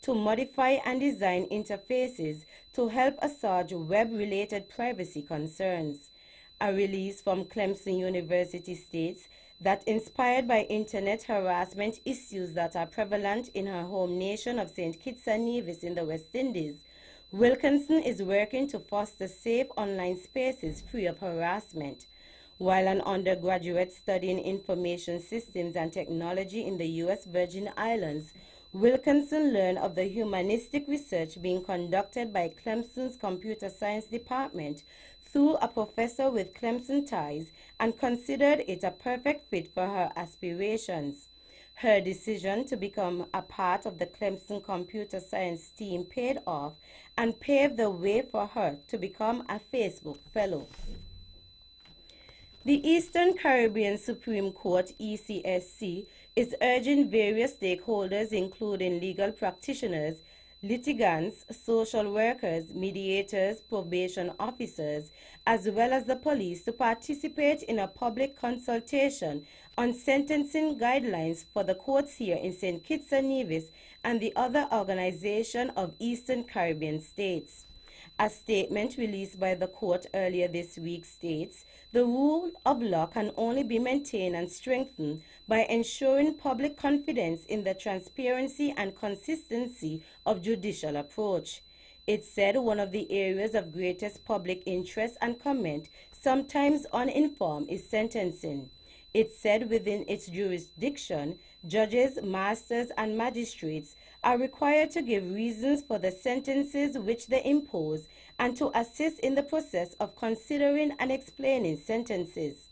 to modify and design interfaces to help assuage web-related privacy concerns. A release from Clemson University states that inspired by internet harassment issues that are prevalent in her home nation of St. Kitts and Nevis in the West Indies, Wilkinson is working to foster safe online spaces free of harassment. While an undergraduate studying information systems and technology in the U.S. Virgin Islands, Wilkinson learned of the humanistic research being conducted by Clemson's computer science department through a professor with Clemson ties and considered it a perfect fit for her aspirations. Her decision to become a part of the Clemson computer science team paid off and paved the way for her to become a Facebook Fellow. The Eastern Caribbean Supreme Court, ECSC, is urging various stakeholders, including legal practitioners, litigants, social workers, mediators, probation officers, as well as the police, to participate in a public consultation on sentencing guidelines for the courts here in St. Kitts and Nevis and the other organization of Eastern Caribbean states. A statement released by the court earlier this week states, the rule of law can only be maintained and strengthened by ensuring public confidence in the transparency and consistency of judicial approach. It said one of the areas of greatest public interest and comment, sometimes uninformed, is sentencing. It said within its jurisdiction, judges, masters, and magistrates are required to give reasons for the sentences which they impose and to assist in the process of considering and explaining sentences.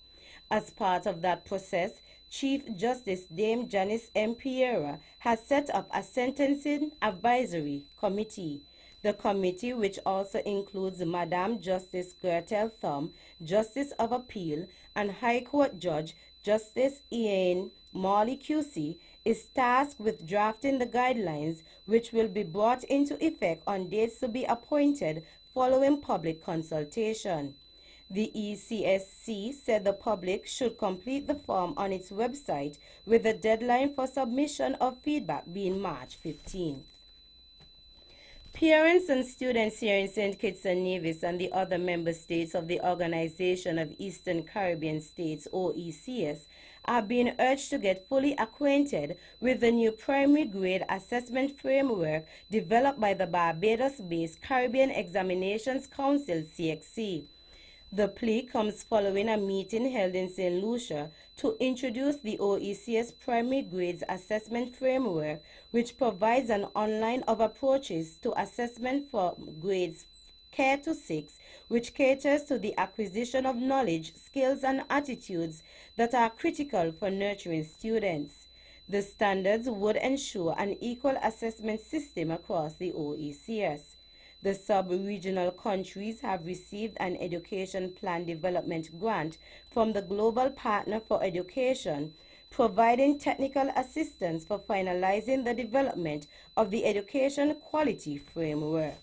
As part of that process, Chief Justice Dame Janice M. Piera has set up a sentencing advisory committee. The committee, which also includes Madam Justice Gertel Thumb, Justice of Appeal, and High Court Judge Justice Ian Morley QC, is tasked with drafting the guidelines, which will be brought into effect on dates to be appointed following public consultation. The ECSC said the public should complete the form on its website, with the deadline for submission of feedback being March 15th. Parents and students here in St. Kitts and Nevis and the other member states of the Organization of Eastern Caribbean States, OECS, are being urged to get fully acquainted with the new primary grade assessment framework developed by the Barbados-based Caribbean Examinations Council, CXC. The plea comes following a meeting held in St. Lucia to introduce the OECS Primary Grades Assessment Framework, which provides an online of approaches to assessment for grades K to 6, which caters to the acquisition of knowledge, skills, and attitudes that are critical for nurturing students. The standards would ensure an equal assessment system across the OECS. The sub-regional countries have received an Education Plan Development Grant from the Global Partner for Education, providing technical assistance for finalizing the development of the Education Quality Framework.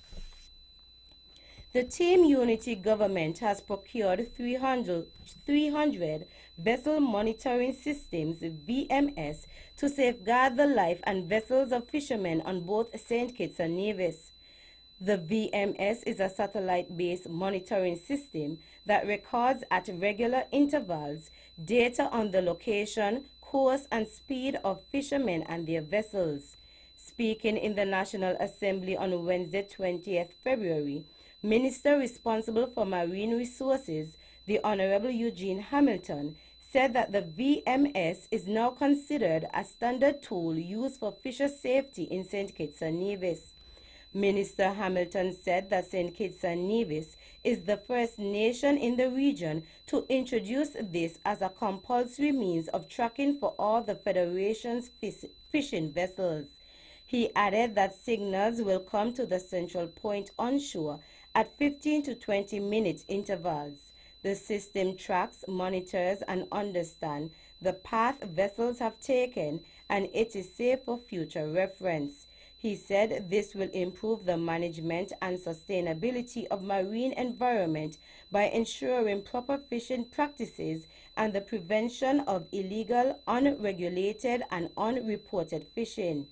The Team Unity government has procured 300 vessel monitoring systems, VMS, to safeguard the life and vessels of fishermen on both St. Kitts and Nevis. The VMS is a satellite-based monitoring system that records at regular intervals data on the location, course, and speed of fishermen and their vessels. Speaking in the National Assembly on Wednesday, 20th February, Minister responsible for Marine Resources, the Honorable Eugene Hamilton, said that the VMS is now considered a standard tool used for fisher safety in St. Kitts and Nevis. Minister Hamilton said that St. Kitts and Nevis is the first nation in the region to introduce this as a compulsory means of tracking for all the Federation's fishing vessels. He added that signals will come to the central point onshore at 15 to 20 minute intervals. The system tracks, monitors, and understands the path vessels have taken, and it is safe for future reference. He said this will improve the management and sustainability of marine environment by ensuring proper fishing practices and the prevention of illegal, unregulated, and unreported fishing.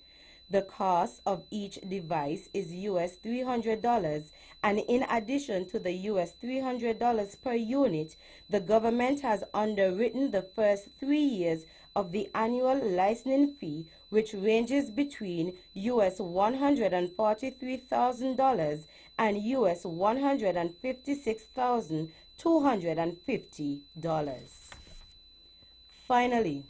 The cost of each device is US $300, and in addition to the US $300 per unit, the government has underwritten the first 3 years of the annual licensing fee, which ranges between US $143,000 and US $156,250. Finally,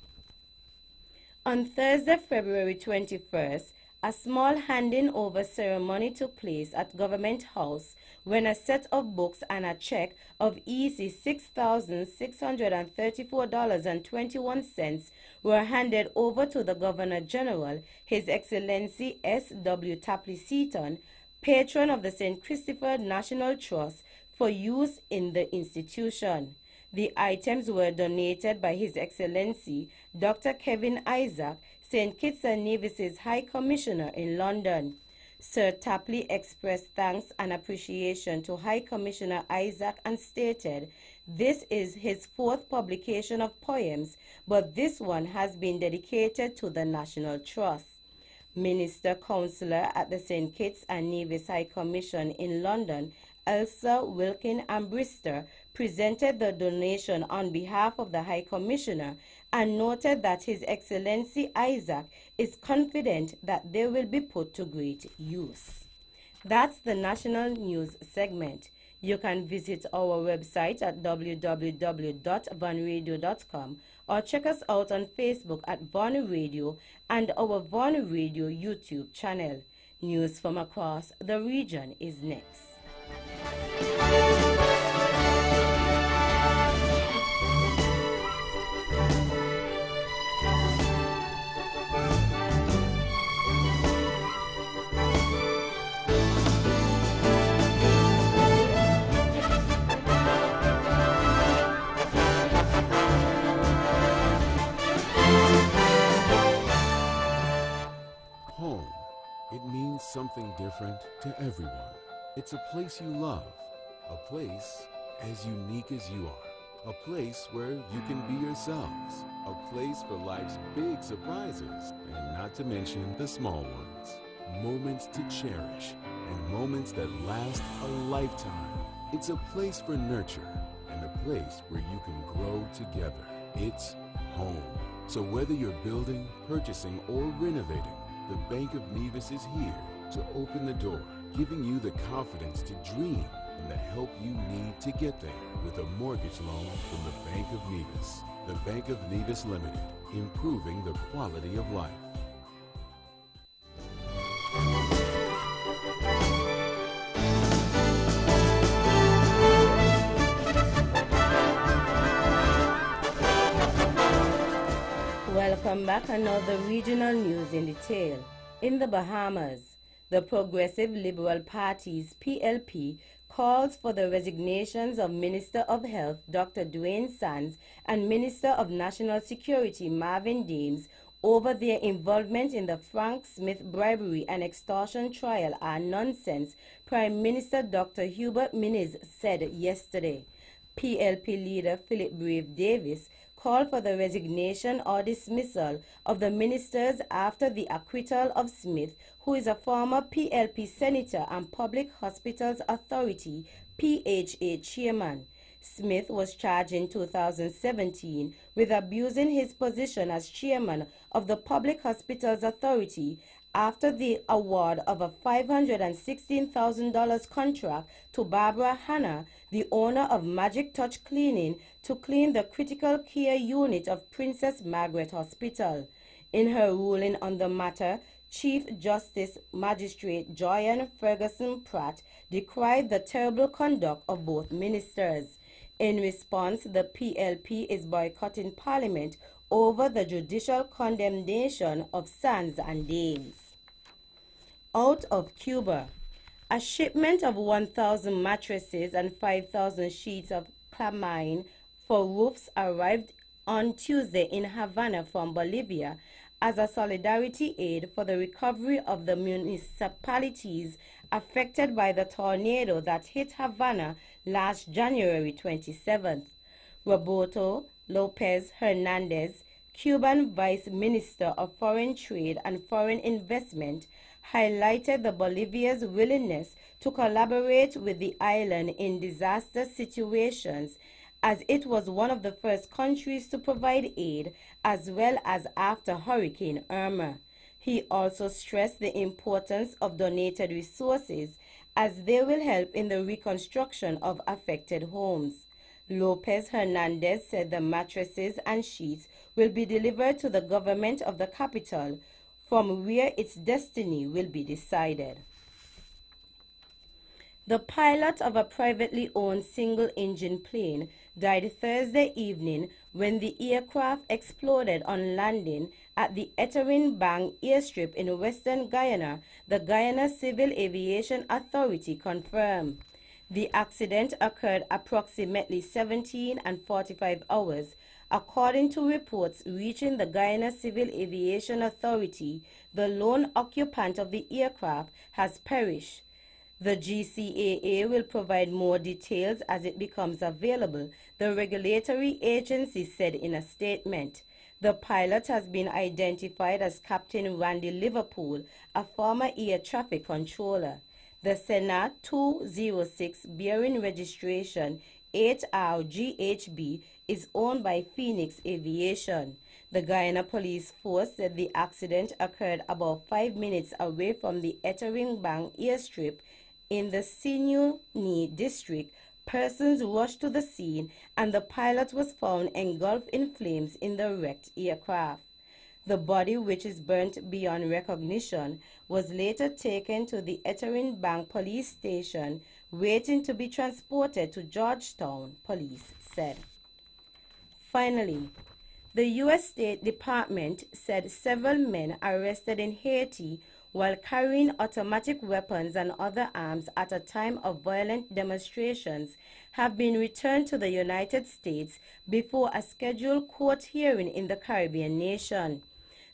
on Thursday, February 21st, a small handing over ceremony took place at Government House when a set of books and a check of EC $6,634.21 were handed over to the Governor General, His Excellency S.W. Tapley Seaton, patron of the St. Christopher National Trust, for use in the institution. The items were donated by His Excellency Dr. Kevin Isaac, St. Kitts and Nevis's High Commissioner in London. Sir Tapley expressed thanks and appreciation to High Commissioner Isaac and stated, "This is his 4th publication of poems, but this one has been dedicated to the National Trust." Minister Counselor at the St. Kitts and Nevis High Commission in London, Elsa Wilkin Ambrister, presented the donation on behalf of the High Commissioner and noted that His Excellency Isaac is confident that they will be put to great use. That's the national news segment. You can visit our website at www.vonradio.com or check us out on Facebook at Von Radio and our Von Radio YouTube channel. News from across the region is next. Home. It means something different to everyone. It's a place you love, a place as unique as you are, a place where you can be yourselves, a place for life's big surprises, and not to mention the small ones. Moments to cherish and moments that last a lifetime. It's a place for nurture and a place where you can grow together. It's home. So whether you're building, purchasing, or renovating, the Bank of Nevis is here to open the door, giving you the confidence to dream and the help you need to get there with a mortgage loan from the Bank of Nevis. The Bank of Nevis Limited, improving the quality of life. Welcome back, and now the regional news in detail. In the Bahamas, the Progressive Liberal Party's PLP calls for the resignations of Minister of Health Dr. Dwayne Sands and Minister of National Security Marvin Dames over their involvement in the Frank Smith bribery and extortion trial are nonsense, Prime Minister Dr. Hubert Minnis said yesterday. PLP leader Philip Brave Davis called for the resignation or dismissal of the ministers after the acquittal of Smith, who is a former PLP senator and Public Hospitals Authority PHA chairman. Smith was charged in 2017 with abusing his position as chairman of the Public Hospitals Authority after the award of a $516,000 contract to Barbara Hanna, the owner of Magic Touch Cleaning, to clean the critical care unit of Princess Margaret Hospital. In her ruling on the matter, Chief Justice Magistrate Joanne Ferguson Pratt decried the terrible conduct of both ministers. In response, the PLP is boycotting Parliament over the judicial condemnation of Sands and Dames. Out of Cuba, a shipment of 1,000 mattresses and 5,000 sheets of calamine for roofs arrived on Tuesday in Havana from Bolivia as a solidarity aid for the recovery of the municipalities affected by the tornado that hit Havana last January 27th. Roberto Lopez Hernandez, Cuban Vice Minister of Foreign Trade and Foreign Investment, highlighted the Bolivia's willingness to collaborate with the island in disaster situations, as it was one of the first countries to provide aid, as well as after Hurricane Irma. He also stressed the importance of donated resources, as they will help in the reconstruction of affected homes. Lopez Hernandez said the mattresses and sheets will be delivered to the government of the capital, from where its destiny will be decided. The pilot of a privately owned single-engine plane died Thursday evening when the aircraft exploded on landing at the Etering Bang airstrip in western Guyana, the Guyana Civil Aviation Authority confirmed. The accident occurred approximately 17:45 hours, according to reports reaching the Guyana Civil Aviation Authority. The lone occupant of the aircraft has perished. The GCAA will provide more details as it becomes available, the regulatory agency said in a statement. The pilot has been identified as Captain Randy Liverpool, a former air traffic controller. The Cessna 206 bearing registration 8RGHB is owned by Phoenix Aviation. The Guyana Police Force said the accident occurred about 5 minutes away from the Etering Bang airstrip in the Sinyuni district. Persons rushed to the scene and the pilot was found engulfed in flames in the wrecked aircraft. The body, which is burnt beyond recognition, was later taken to the Etering Bang police station, waiting to be transported to Georgetown, police said. Finally, the U.S. State Department said several men arrested in Haiti while carrying automatic weapons and other arms at a time of violent demonstrations have been returned to the United States before a scheduled court hearing in the Caribbean nation.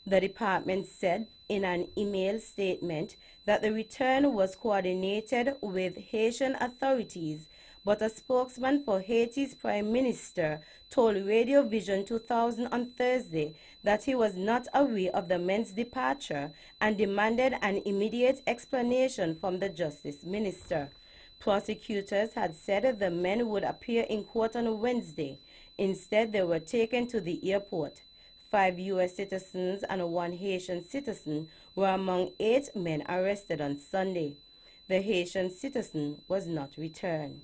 The department said in an email statement that the return was coordinated with Haitian authorities, but a spokesman for Haiti's Prime Minister told Radio Vision 2000 on Thursday that he was not aware of the men's departure and demanded an immediate explanation from the Justice Minister. Prosecutors had said the men would appear in court on Wednesday. Instead, they were taken to the airport. 5 U.S. citizens and 1 Haitian citizen were among 8 men arrested on Sunday. The Haitian citizen was not returned.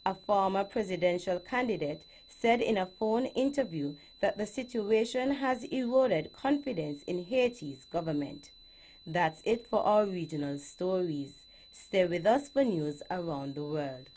A former presidential candidate said in a phone interview that the situation has eroded confidence in Haiti's government. That's it for our regional stories. Stay with us for news around the world.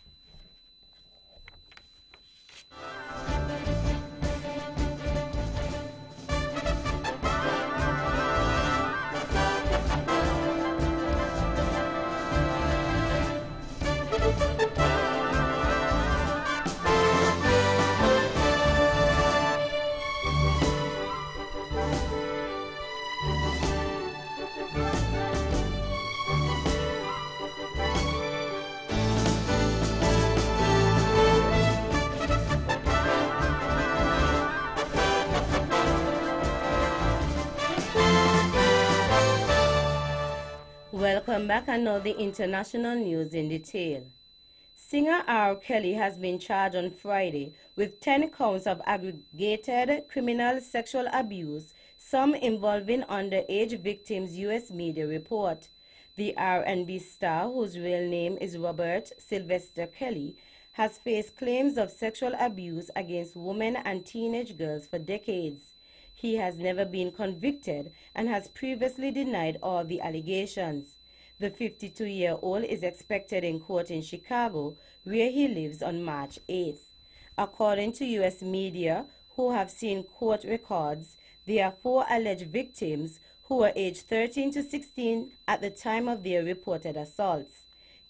Welcome back, and now the international news in detail. Singer R. Kelly has been charged on Friday with 10 counts of aggregated criminal sexual abuse, some involving underage victims, U.S. media report. The R&B star, whose real name is Robert Sylvester Kelly, has faced claims of sexual abuse against women and teenage girls for decades. He has never been convicted and has previously denied all the allegations. The 52-year-old is expected in court in Chicago, where he lives, on March 8th. According to U.S. media who have seen court records, there are 4 alleged victims who were aged 13 to 16 at the time of their reported assaults.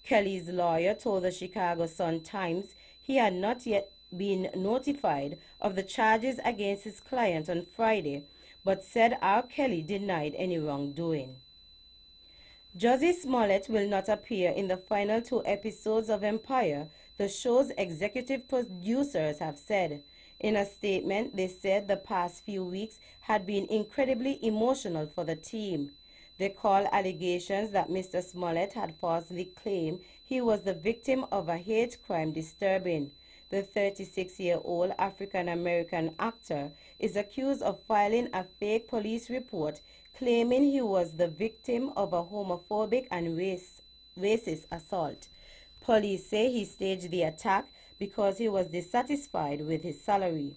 Kelly's lawyer told the Chicago Sun-Times he had not yet been notified of the charges against his client on Friday, but said R. Kelly denied any wrongdoing. Jussie Smollett will not appear in the final 2 episodes of Empire, the show's executive producers have said. In a statement, they said the past few weeks had been incredibly emotional for the team. They call allegations that Mr. Smollett had falsely claimed he was the victim of a hate crime disturbing. The 36-year-old African-American actor is accused of filing a fake police report claiming he was the victim of a homophobic and racist assault. Police say he staged the attack because he was dissatisfied with his salary.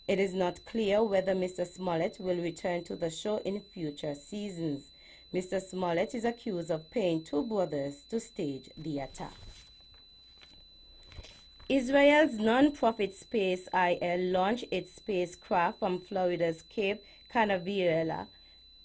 It is not clear whether Mr. Smollett will return to the show in future seasons. Mr. Smollett is accused of paying two brothers to stage the attack. Israel's non-profit Space IL launched its spacecraft from Florida's Cape Canaveral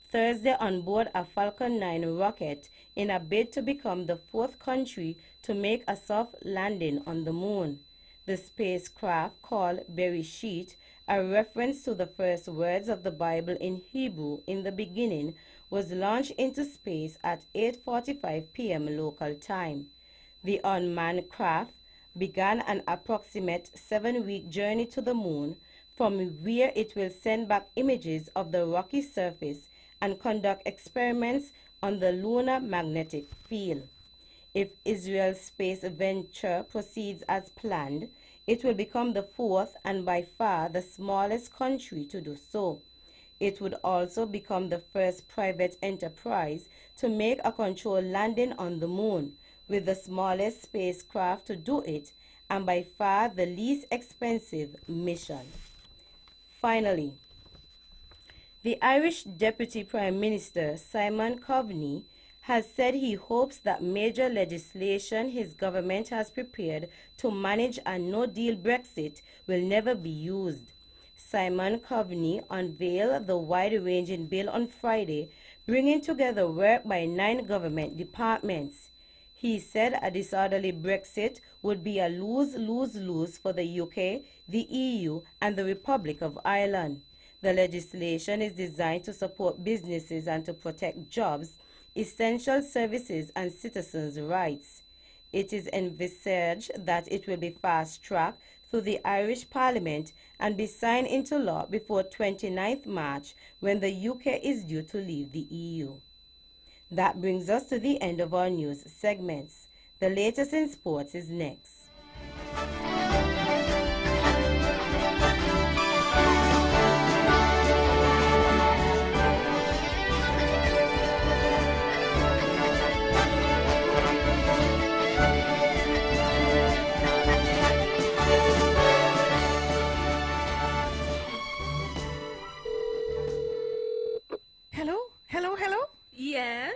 Thursday on board a Falcon 9 rocket in a bid to become the fourth country to make a soft landing on the moon. The spacecraft, called Bereshit, a reference to the first words of the Bible in Hebrew in the beginning, was launched into space at 8:45 p.m. local time. The unmanned craft began an approximate 7-week journey to the moon, from where it will send back images of the rocky surface and conduct experiments on the lunar magnetic field. If Israel's space venture proceeds as planned, it will become the fourth and by far the smallest country to do so. It would also become the first private enterprise to make a controlled landing on the moon, with the smallest spacecraft to do it, and by far the least expensive mission. Finally, the Irish Deputy Prime Minister, Simon Coveney, has said he hopes that major legislation his government has prepared to manage a no-deal Brexit will never be used. Simon Coveney unveiled the wide-ranging bill on Friday, bringing together work by 9 government departments. He said a disorderly Brexit would be a lose-lose-lose for the UK, the EU, and the Republic of Ireland. The legislation is designed to support businesses and to protect jobs, essential services, and citizens' rights. It is envisaged that it will be fast-tracked through the Irish Parliament and be signed into law before 29th March, when the UK is due to leave the EU. That brings us to the end of our news segments. The latest in sports is next. Hello? Yes?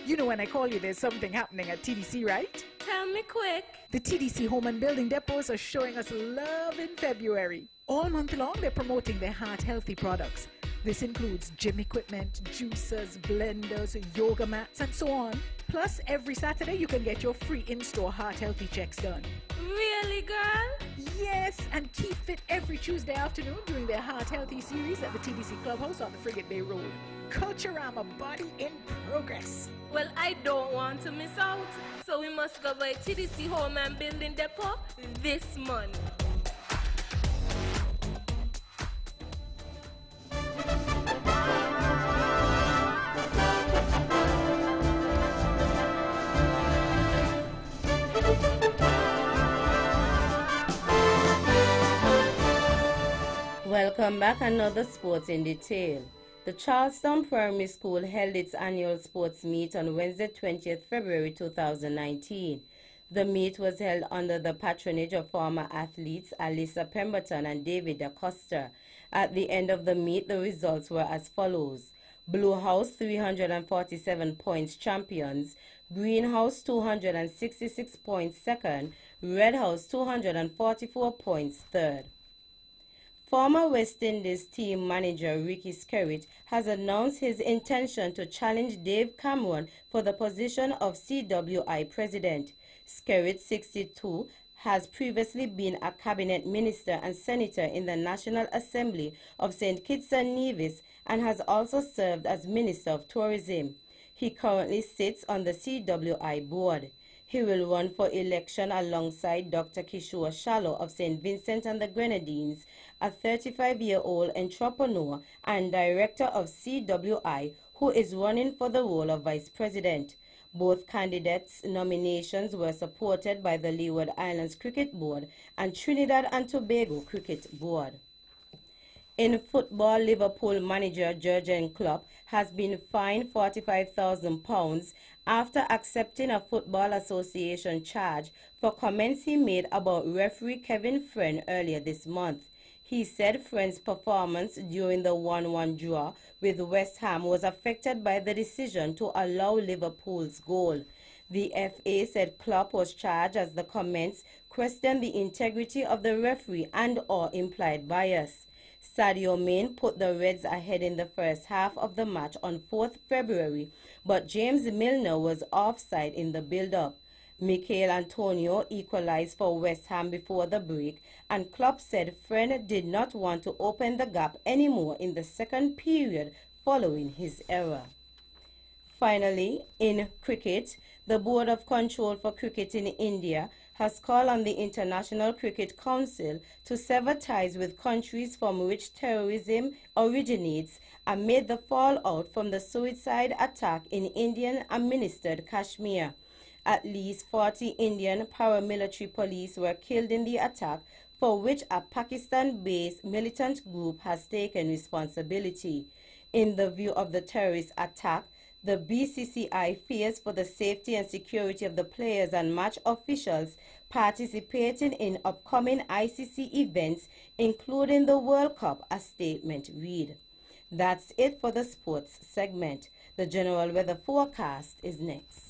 You know when I call you, there's something happening at TDC, right? Tell me quick. The TDC Home and Building Depots are showing us love in February. All month long, they're promoting their heart-healthy products. This includes gym equipment, juicers, blenders, yoga mats, and so on. Plus, every Saturday, you can get your free in-store heart-healthy checks done. Really, girl? Yes, and keep fit every Tuesday afternoon during their Heart Healthy series at the TDC Clubhouse on the Frigate Bay Road. Culturama, body in progress. Well, I don't want to miss out, so we must go by TDC Home and Building Depot this month. Welcome back. Another Sports in Detail. The Charlestown Primary School held its annual sports meet on Wednesday, 20th February 2019. The meet was held under the patronage of former athletes Alyssa Pemberton and David DaCosta. At the end of the meet, the results were as follows. Blue House 347 points champions, Green House 266 points second, Red House 244 points third. Former West Indies team manager Ricky Skerritt has announced his intention to challenge Dave Cameron for the position of CWI president. Skerritt, 62, has previously been a cabinet minister and senator in the National Assembly of St. Kitts and Nevis and has also served as Minister of Tourism. He currently sits on the CWI board. He will run for election alongside Dr. Kishore Shallow of St. Vincent and the Grenadines, a 35-year-old entrepreneur and director of CWI who is running for the role of vice president. Both candidates' nominations were supported by the Leeward Islands Cricket Board and Trinidad and Tobago Cricket Board. In football, Liverpool manager Jurgen Klopp has been fined £45,000 after accepting a Football Association charge for comments he made about referee Kevin Friend earlier this month. He said Friend's performance during the 1-1 draw with West Ham was affected by the decision to allow Liverpool's goal. The FA said Klopp was charged as the comments questioned the integrity of the referee and/or implied bias. Sadio Mane put the Reds ahead in the first half of the match on 4th February, but James Milner was offside in the build-up. Mikel Antonio equalized for West Ham before the break, and Klopp said Friend did not want to open the gap anymore in the second period following his error. Finally, in cricket, the Board of Control for Cricket in India has called on the International Cricket Council to sever ties with countries from which terrorism originates amid the fallout from the suicide attack in Indian-administered Kashmir. At least 40 Indian paramilitary police were killed in the attack, for which a Pakistan-based militant group has taken responsibility. In the view of the terrorist attack, the BCCI fears for the safety and security of the players and match officials participating in upcoming ICC events, including the World Cup, a statement read. That's it for the sports segment. The general weather forecast is next.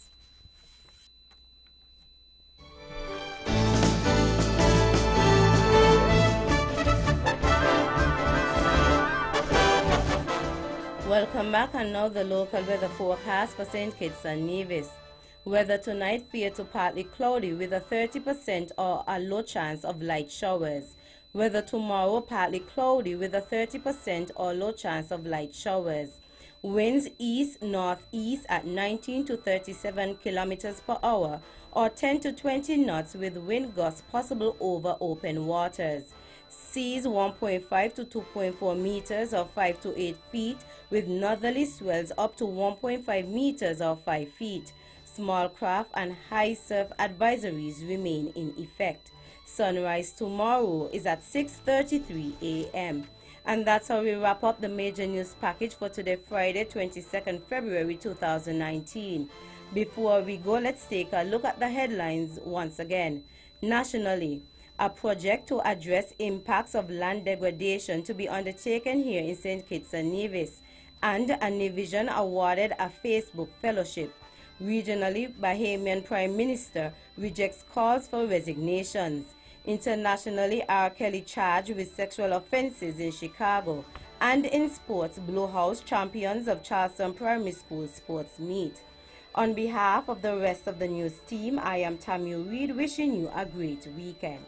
Welcome back, and now the local weather forecast for St. Kitts and Nevis. Weather tonight fair to partly cloudy with a 30% or a low chance of light showers. Weather tomorrow partly cloudy with a 30% or low chance of light showers. Winds east-northeast at 19 to 37 kilometers per hour or 10 to 20 knots with wind gusts possible over open waters. Seas 1.5 to 2.4 meters or 5 to 8 feet with northerly swells up to 1.5 meters or 5 feet. Small craft and high surf advisories remain in effect. Sunrise tomorrow is at 6:33 a.m. And that's how we wrap up the major news package for today, Friday, 22nd February 2019. Before we go, let's take a look at the headlines once again. Nationally, a project to address impacts of land degradation to be undertaken here in St. Kitts and Nevis, and a Nivision awarded a Facebook fellowship. Regionally, Bahamian Prime Minister rejects calls for resignations. Internationally, R. Kelly charged with sexual offenses in Chicago. And in sports, Blue House champions of Charleston Primary School sports meet. On behalf of the rest of the news team, I am Tammy Reed, wishing you a great weekend.